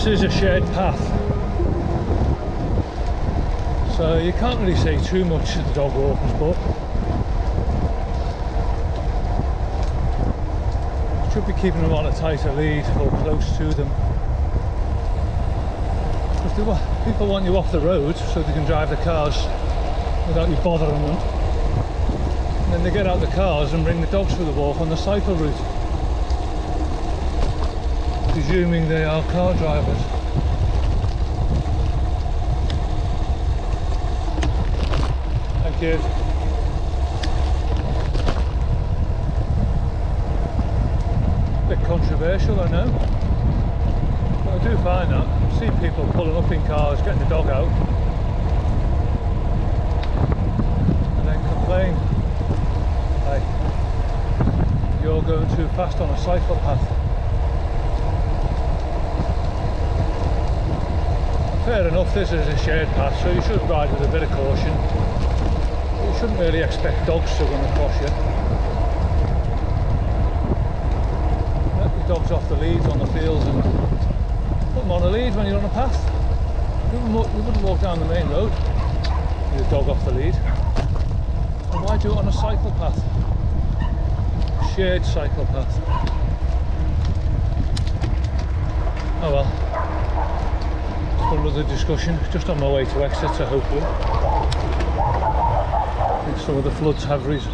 This is a shared path, so you can't really see too much of the dog walkers, but should be keeping them on a tighter lead or close to them. Because people want you off the road so they can drive the cars without you bothering them. And then they get out the cars and bring the dogs for the walk on the cycle route, presuming they are car drivers. Thank you. Bit controversial, I know, but I do find that I've seen people pulling up in cars, getting the dog out, and then complain, hey, you're going too fast on a cycle path. Fair enough, this is a shared path, so you should ride with a bit of caution. You shouldn't really expect dogs to run across you. Let the dogs off the leads on the fields and put them on a lead when you're on a path. You wouldn't walk down the main road with a dog off the lead. And why do it on a cycle path? Shared cycle path. Oh well. Another discussion. Just on my way to Exeter, hopefully. I think some of the floods have risen.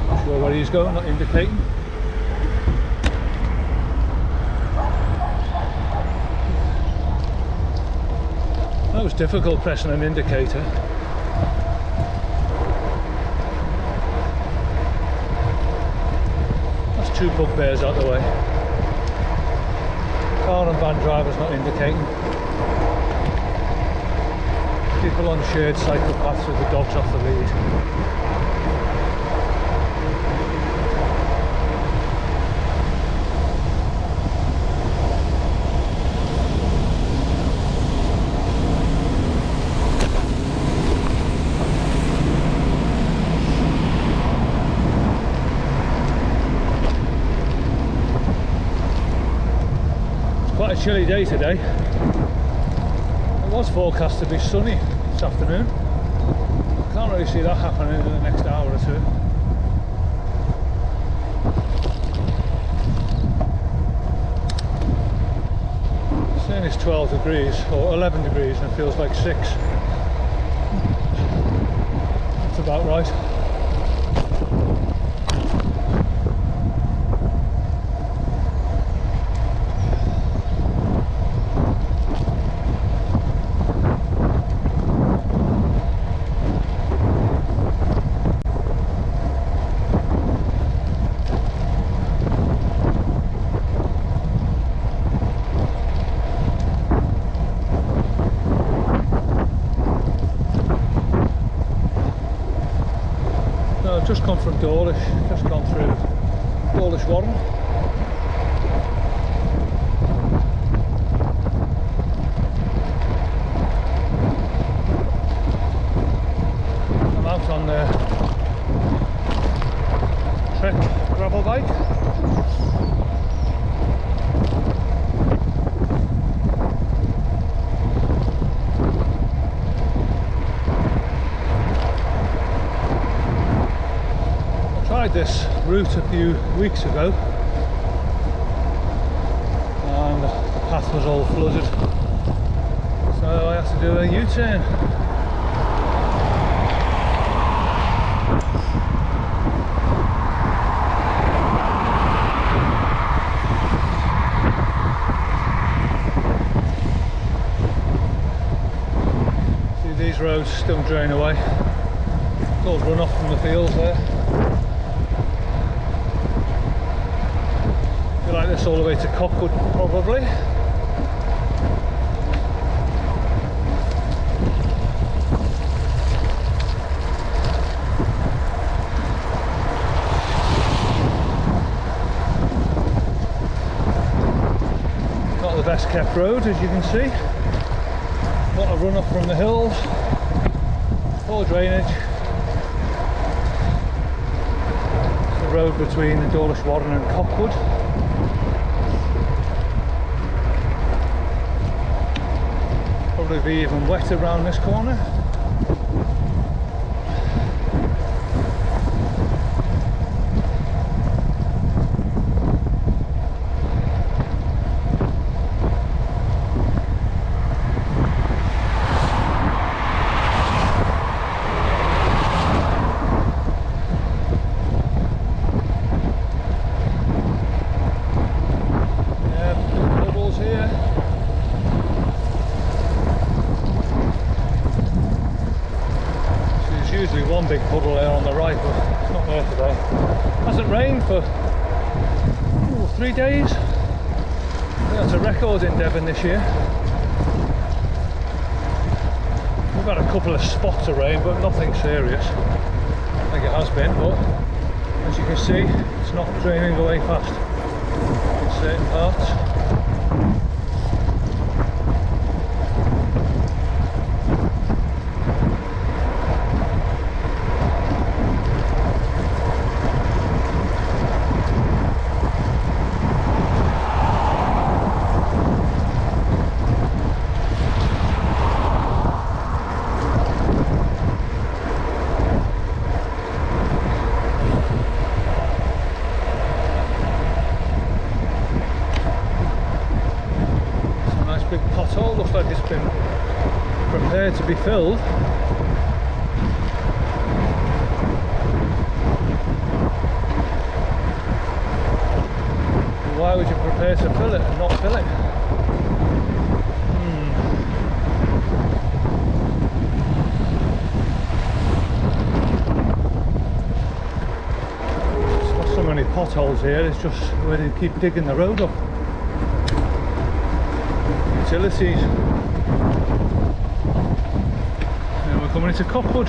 Not sure where he's going, not indicating. That was difficult pressing an indicator. That's two bugbears out the way. Car and van drivers not indicating. People on shared cycle paths with the dogs off the lead. Quite a chilly day today. It was forecast to be sunny this afternoon. Can't really see that happening in the next hour or two. It's saying it's 12 degrees or 11 degrees and it feels like 6. That's about right. Just come from Dawlish, just gone through Dawlish Warren. I'm out on the Trek gravel bike. This route a few weeks ago and the path was all flooded, so I had to do a U-turn. See, these roads still drain away. It's all run off from the fields there. Like this all the way to Cockwood, probably. Not the best kept road, as you can see. A lot of run up from the hills, poor drainage. The road between Dawlish Warren and Cockwood. Probably be even wetter around this corner. One big puddle there on the right, but it's not there today. Hasn't rained for 3 days. I think that's a record in Devon this year. We've had a couple of spots of rain, but nothing serious. I think it has been, but as you can see, it's not draining away fast in certain parts. Looks like it's been prepared to be filled. Why would you prepare to fill it and not fill it? There's not so many potholes here, it's just where they keep digging the road up. Utilities. And we're coming into Cockwood.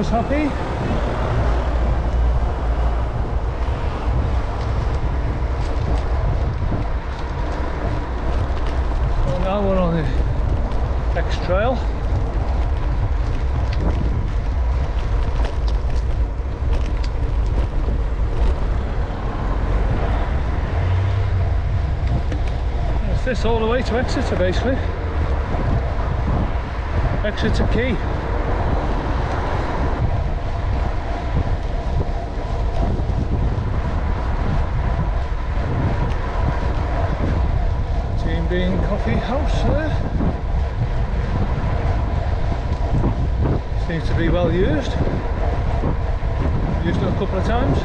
us happy. So now we're on the Exe Trail. It's this all the way to Exeter basically. Exeter Quay. Team Bean Coffee House there. Seems to be well used. Used it a couple of times.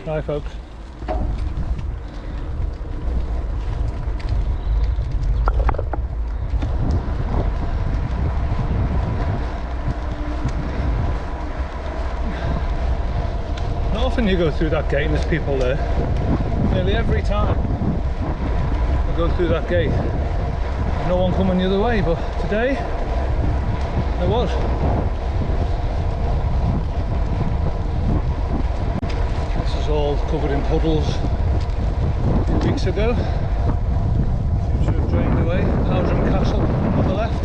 Hi folks. Not often you go through that gate and there's people there. Nearly every time I go through that gate there's no one coming the other way, but today there was. All covered in puddles a few weeks ago. Seems to have drained away. SRAM Castle on the left.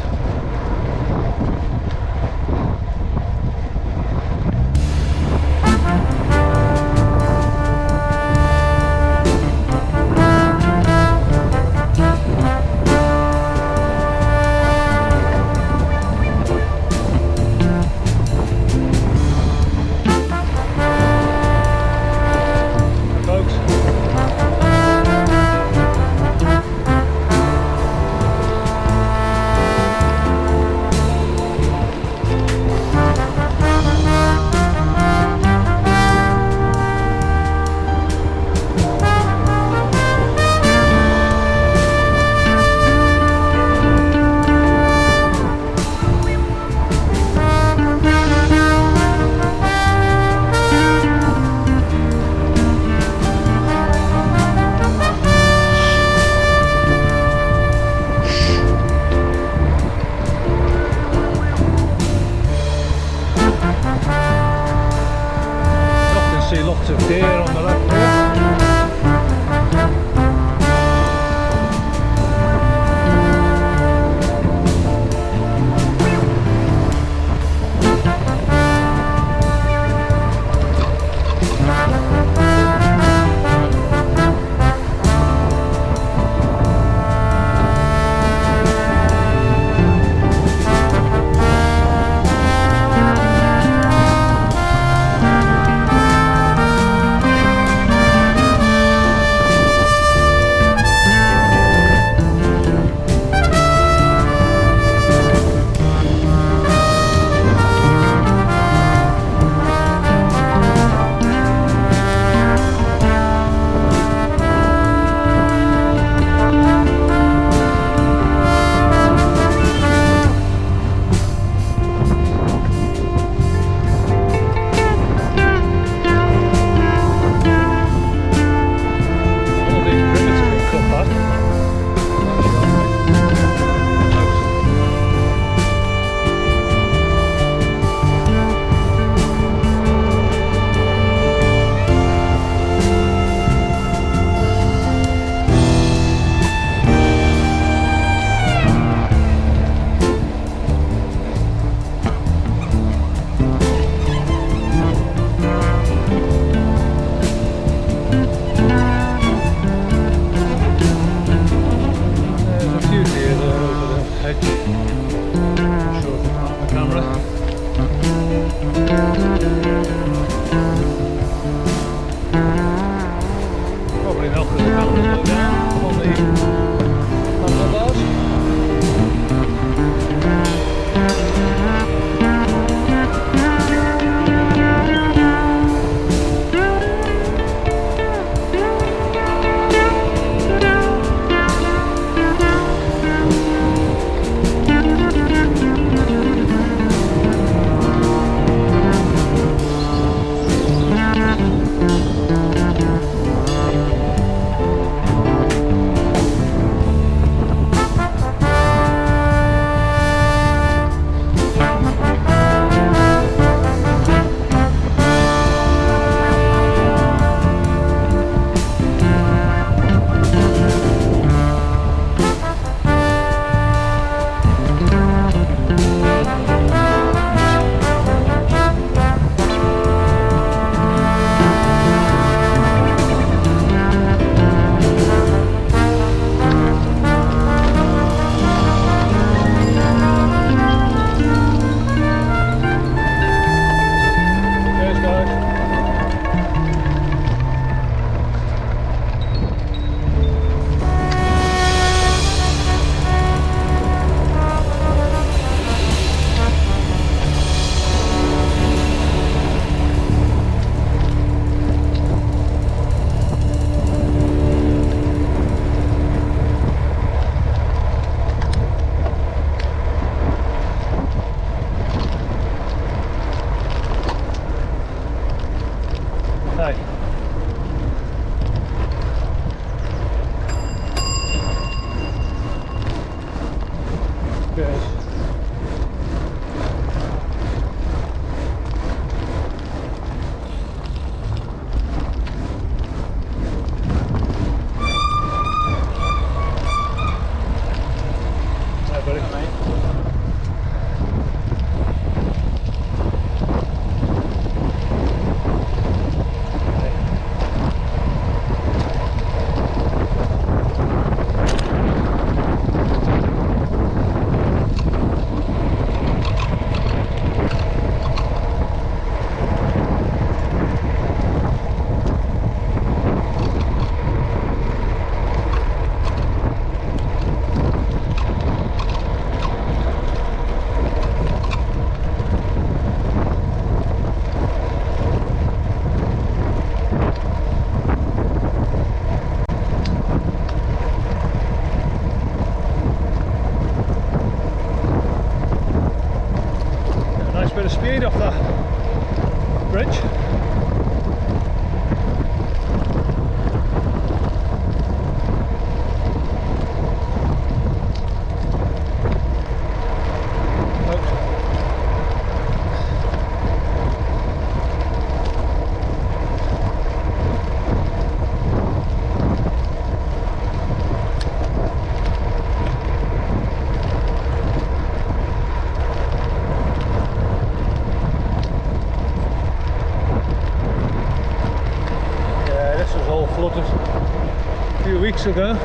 Lots of deer on the left here. Hey. Good. Bit of speed off that bridge. Flooded a few weeks ago. It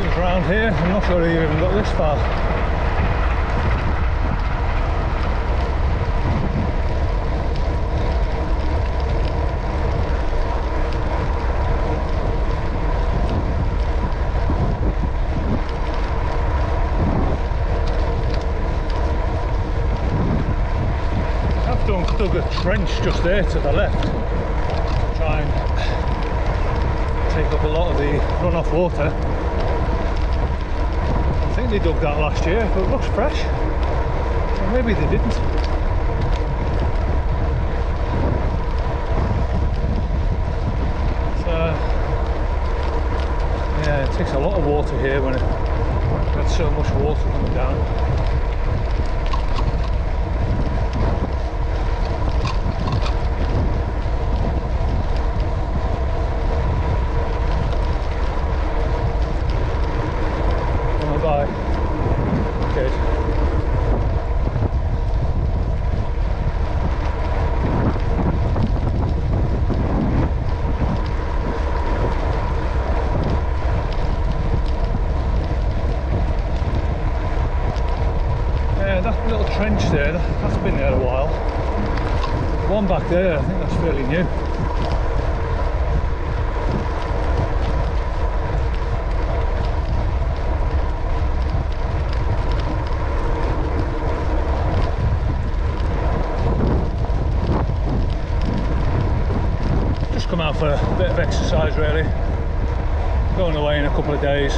was around here. I'm not sure he even got this far. I've dug a trench just there to the left. Try and take up a lot of the runoff water. I think they dug that last year, but it looks fresh. Or maybe they didn't. So, yeah, it takes a lot of water here when it gets so much water coming down. Trench there, that's been there a while. The one back there, I think that's fairly new. Just come out for a bit of exercise really. Going away in a couple of days.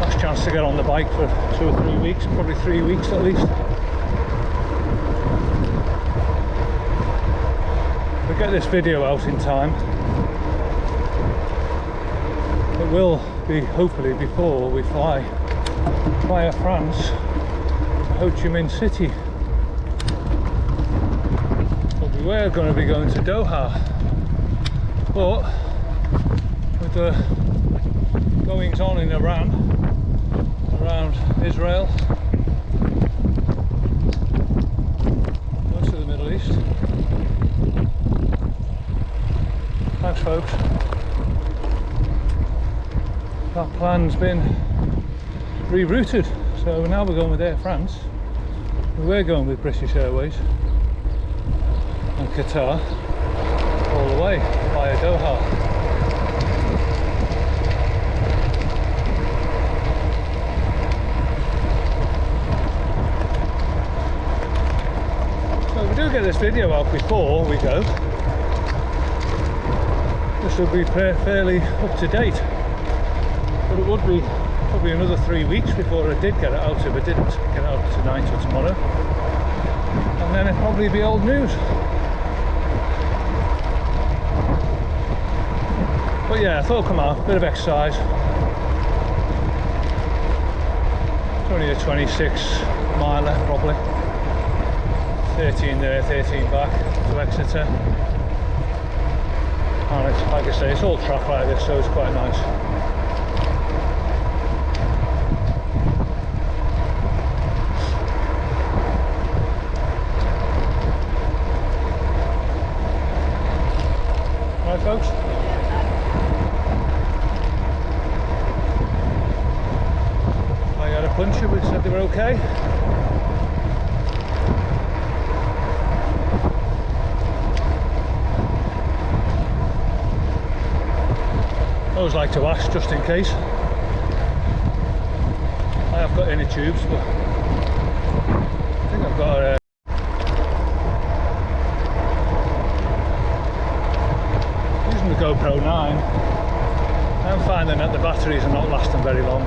Last chance to get on the bike for 2 or 3 weeks, probably 3 weeks at least. We'll get this video out in time. It will be hopefully before we fly via France to Ho Chi Minh City. But we were going to be going to Doha, but with the goings on in Iran, around Israel, most of the Middle East. Thanks folks. That plan's been rerouted, so now we're going with Air France. We were going with British Airways and Qatar all the way via Doha. Get this video out before we go. This will be fairly up to date, but it would be probably another 3 weeks before I did get it out, if I didn't get it out tonight or tomorrow, and then it'd probably be old news. yeah, I thought, come out, bit of exercise. It's only a 26 miler probably. 13 there, 13 back to Exeter. And it's, like I say, it's all track like this, so it's quite nice. Right, folks. I had a puncher, but said they were okay. I always like to ask just in case. I have got inner tubes, but I think I've got a using the GoPro 9. I'm finding that the batteries are not lasting very long.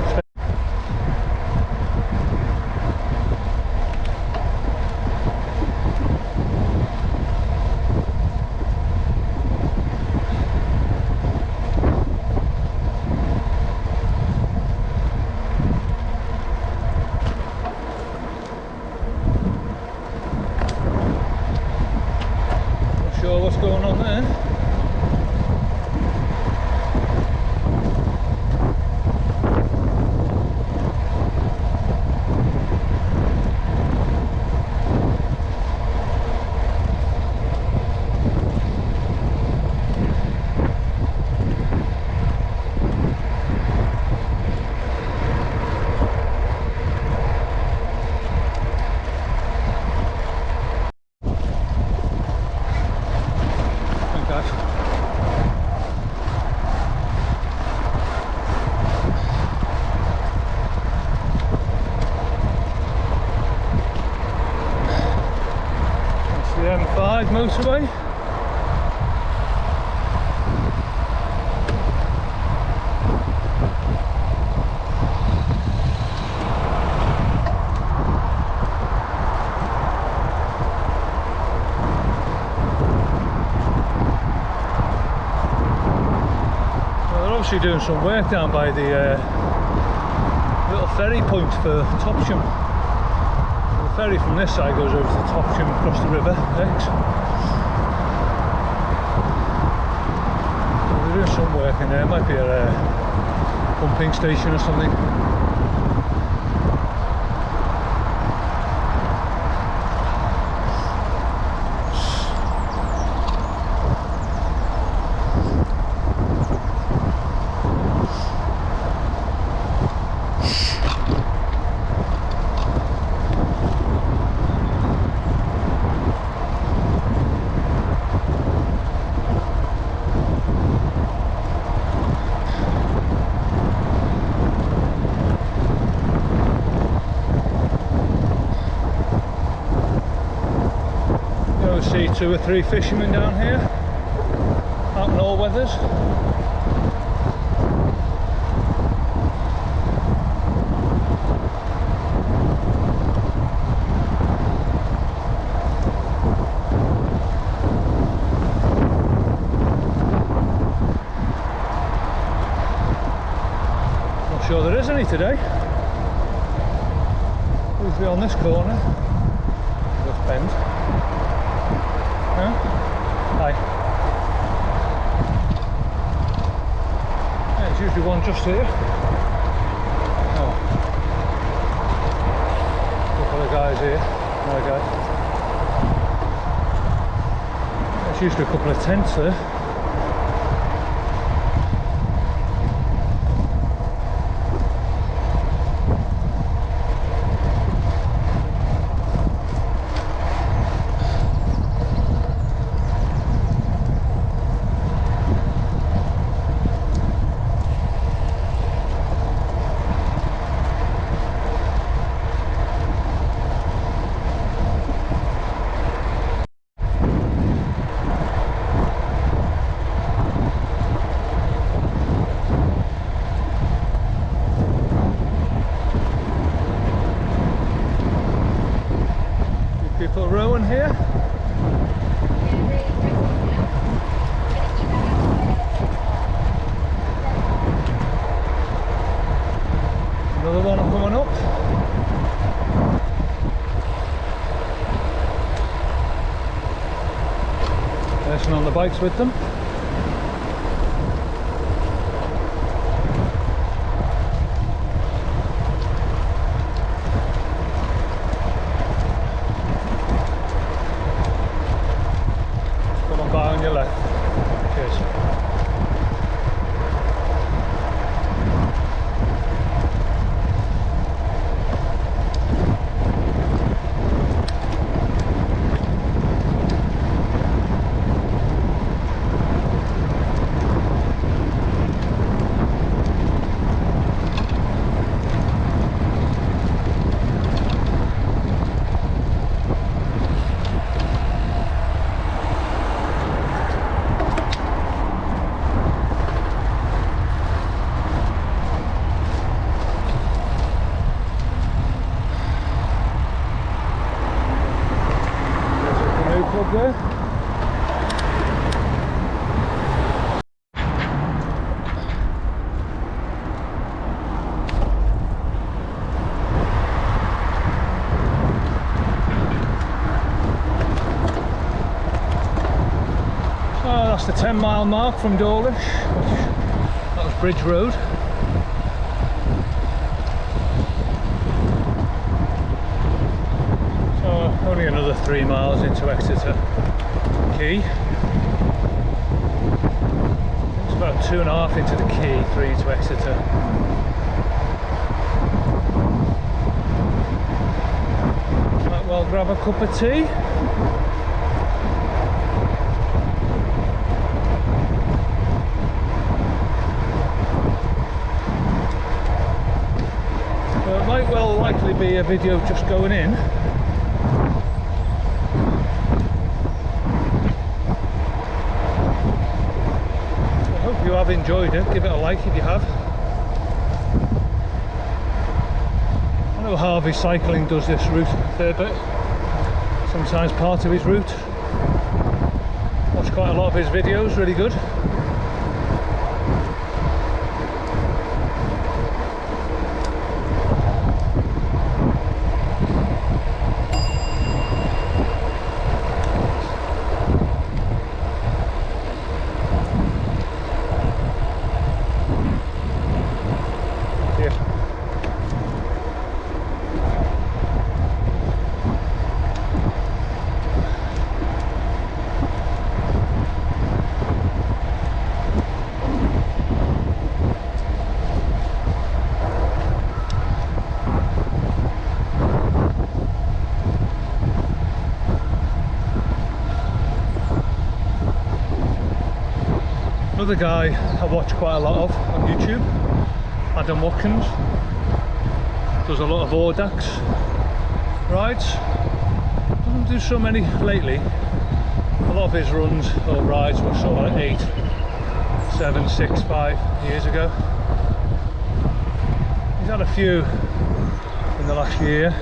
What's going on there? M5 motorway. Well, they're obviously doing some work down by the little ferry point for Topsham. The ferry from this side goes over to Topsham across the River Exe. So they're doing some work in there. Might be a pumping station or something. See 2 or 3 fishermen down here out in all weathers. Not sure there is any today. Usually on this corner, this bend. Huh? Hi. Yeah, there's usually one just here. Oh. Couple of guys here. Another guy. There's usually a couple of tents there. People rowing here. Another one coming up. Person on the bikes with them. Come on by on your left. Cheers. There. So that's the 10-mile mark from Dawlish. That was Bridge Road. So only another 3 miles into Exeter Quay. It's about 2.5 into the quay, 3 to Exeter. Might well grab a cup of tea. Well, it might well likely be a video just going in. If you have enjoyed it, give it a like if you have. I know Harvey Cycling does this route a fair bit, sometimes part of his route. Watch quite a lot of his videos, really good. Another guy I watch quite a lot of on YouTube, Adam Watkins, does a lot of Audax rides. Doesn't do so many lately. A lot of his runs or rides were sort of like 8, 7, 6, 5 years ago. He's had a few in the last year,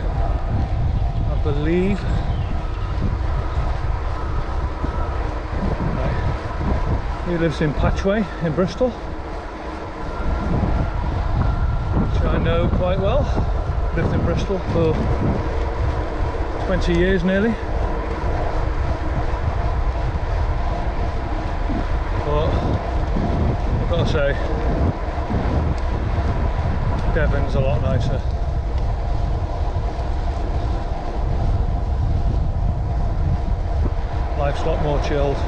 I believe. He lives in Patchway in Bristol, which I know quite well. Lived in Bristol for 20 years nearly. But I've got to say, Devon's a lot nicer. Life's a lot more chilled.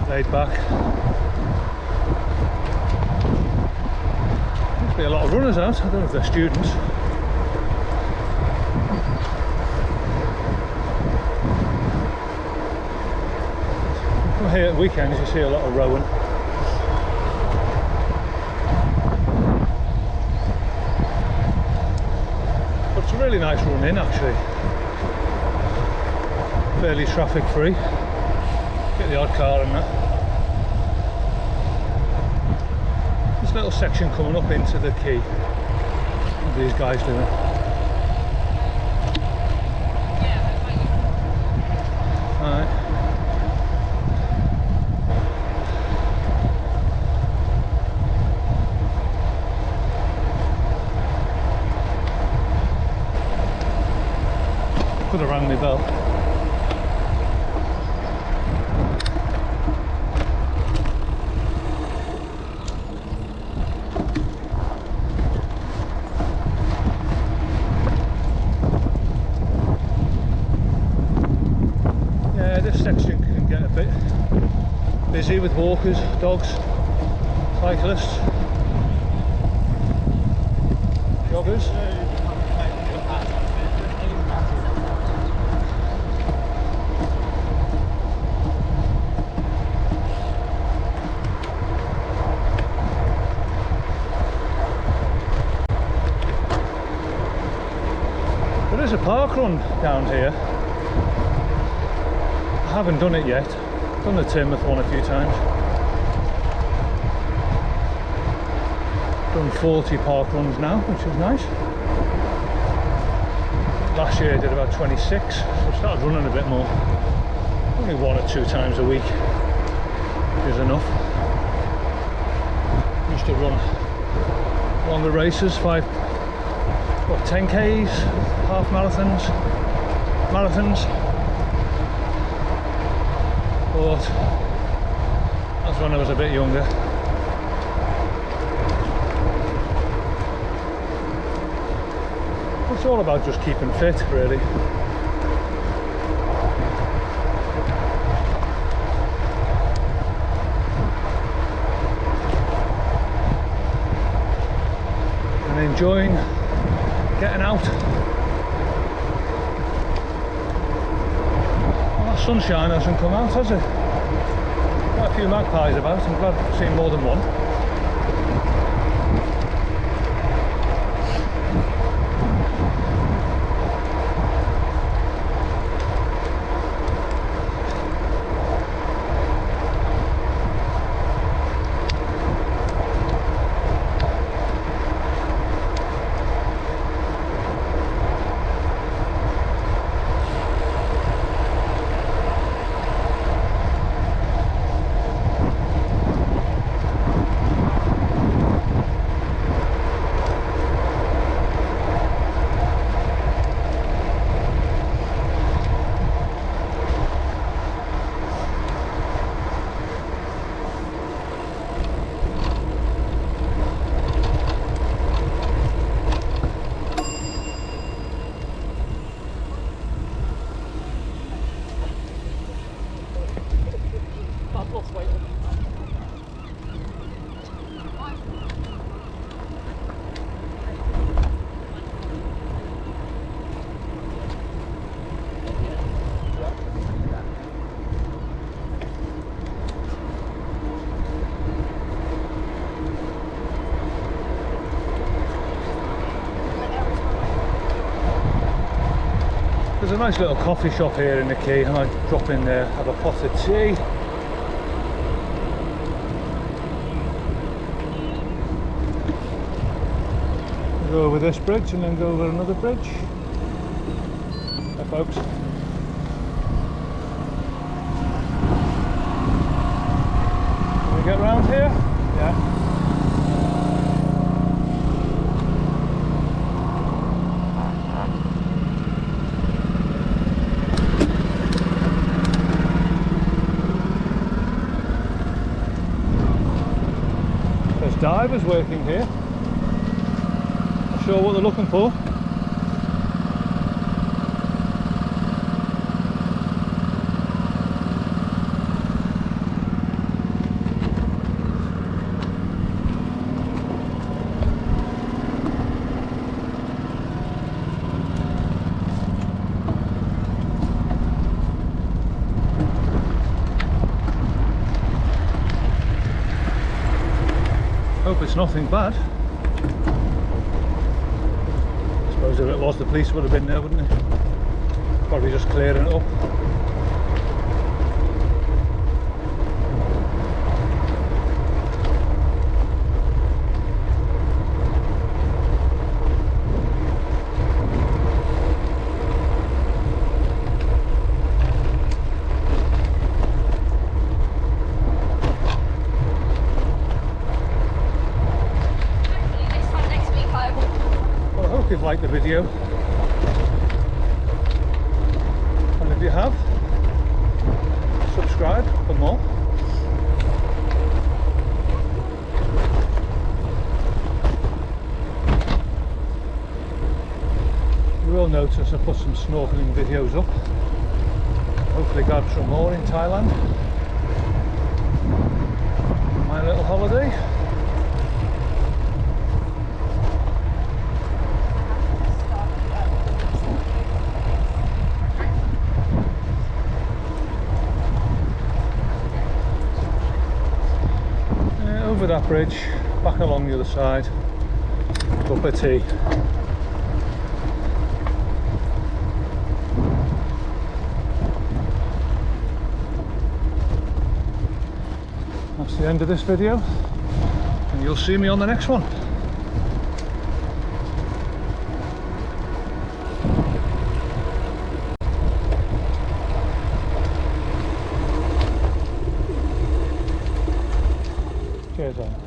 Laid back. Seems to be a lot of runners out. I don't know if they're students. Come here at weekends, you see a lot of rowing. But it's a really nice run in actually. Fairly traffic free. Get the odd car and that. This little section coming up into the quay. What are these guys doing? Alright. Could have rang my bell. Yeah, this section can get a bit busy with walkers, dogs, cyclists, joggers. There is a park run down here. I haven't done it yet. Done the Timoth one a few times. Done 40 park runs now, which is nice. Last year I did about 26, so I started running a bit more. Only 1 or 2 times a week is enough. Used to run longer races, 10Ks, half marathons. But that's when I was a bit younger. It's all about just keeping fit, really. And enjoying getting out. Well, that sunshine hasn't come out, has it? Quite a few magpies about. I'm glad I've seen more than one. There's a nice little coffee shop here in the quay. I might drop in there, have a pot of tea. Go over this bridge and then go over another bridge. Hi folks. Can we get round here? Yeah. Divers working here. Not sure what they're looking for. Hope it's nothing bad. I suppose if it was, the police would have been there, wouldn't they? Probably just clearing it up. You've liked the video. notice I put some snorkeling videos up. Hopefully grab some more in Thailand. My little holiday. Over that bridge, back along the other side, up a T. That's the end of this video, and you'll see me on the next one. Cheers, Anna.